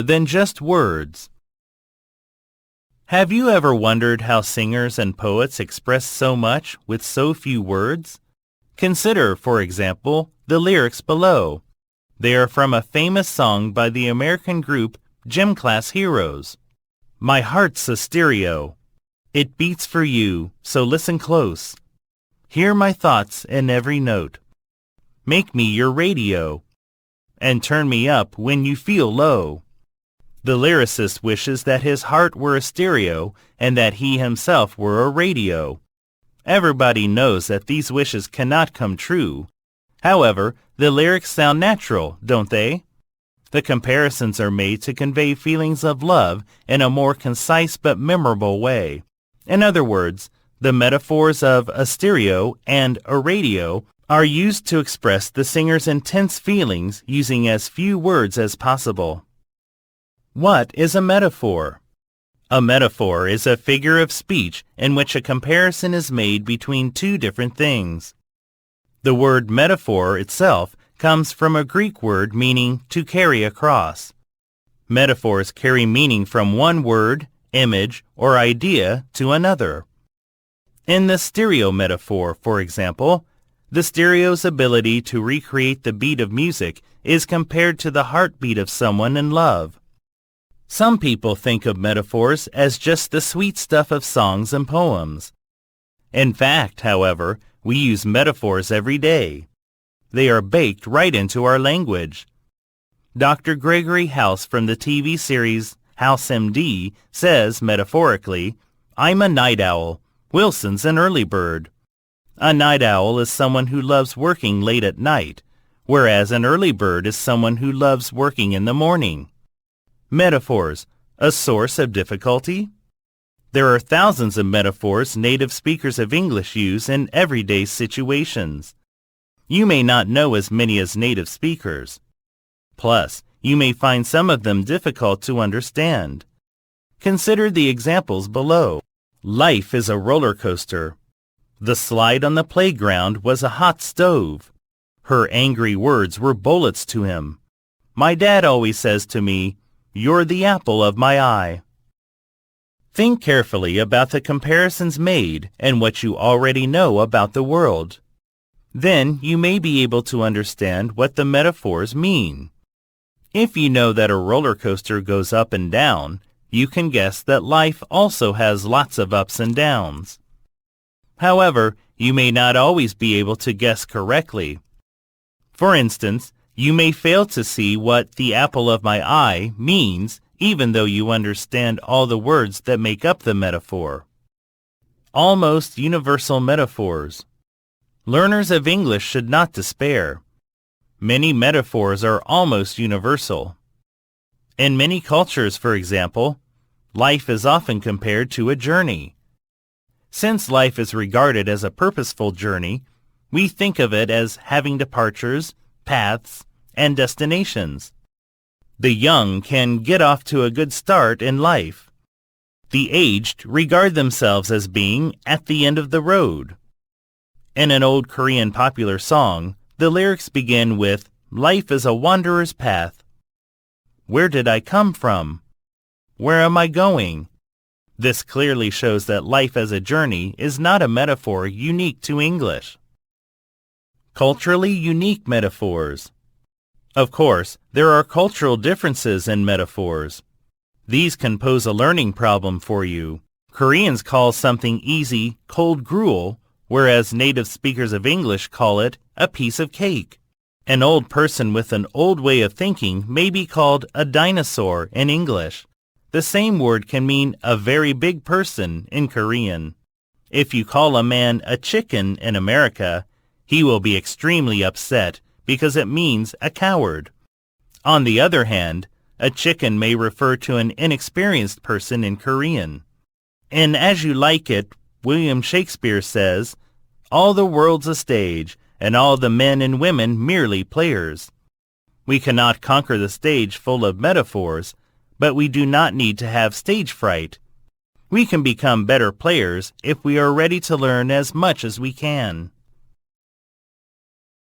than just words. Have you ever wondered how singers and poets express so much with so few words? Consider, for example, the lyrics below. They are from a famous song by the American group Gym Class Heroes. My heart's a stereo. It beats for you, so listen close. Hear my thoughts in every note. Make me your radio, and turn me up when you feel low. The lyricist wishes that his heart were a stereo and that he himself were a radio. Everybody knows that these wishes cannot come true. However, the lyrics sound natural, don't they? The comparisons are made to convey feelings of love in a more concise but memorable way. In other words, the metaphors of a stereo and a radio are used to express the singer's intense feelings using as few words as possible. What is a metaphor? A metaphor is a figure of speech in which a comparison is made between two different things. The word metaphor itself comes from a Greek word meaning to carry across. Metaphors carry meaning from one word, image, or idea to another. In the stereo metaphor, for example, the stereo's ability to recreate the beat of music is compared to the heartbeat of someone in love. Some people think of metaphors as just the sweet stuff of songs and poems. In fact, however, we use metaphors every day. They are baked right into our language. Dr. Gregory House from the TV series House MD says metaphorically, I'm a night owl. Wilson's an early bird. A night owl is someone who loves working late at night, whereas an early bird is someone who loves working in the morning. Metaphors, a source of difficulty? There are thousands of metaphors native speakers of English use in everyday situations. You may not know as many as native speakers. Plus, you may find some of them difficult to understand. Consider the examples below. Life is a roller coaster. The slide on the playground was a hot stove. Her angry words were bullets to him. My dad always says to me, You're the apple of my eye. Think carefully about the comparisons made and what you already know about the world. Then you may be able to understand what the metaphors mean. If you know that a roller coaster goes up and down, you can guess that life also has lots of ups and downs. However, you may not always be able to guess correctly. For instance, you may fail to see what the apple of my eye means even though you understand all the words that make up the metaphor. Almost universal metaphors. Learners of English should not despair. Many metaphors are almost universal. In many cultures, for example, life is often compared to a journey. Since life is regarded as a purposeful journey, we think of it as having departures, paths, and destinations. The young can get off to a good start in life. The aged regard themselves as being at the end of the road. In an old Korean popular song, the lyrics begin with, Life is a wanderer's path. Where did I come from? Where am I going? This clearly shows that life as a journey is not a metaphor unique to English. Culturally unique metaphors. Of course, there are cultural differences in metaphors. These can pose a learning problem for you. Koreans call something easy cold gruel, whereas native speakers of English call it a piece of cake. An old person with an old way of thinking may be called a dinosaur in English. The same word can mean a very big person in Korean. If you call a man a chicken in America, he will be extremely upset because it means a coward. On the other hand, a chicken may refer to an inexperienced person in Korean. In As You Like It, William Shakespeare says, All the world's a stage, and all the men and women merely players. We cannot conquer the stage full of metaphors, but we do not need to have stage fright. We can become better players if we are ready to learn as much as we can.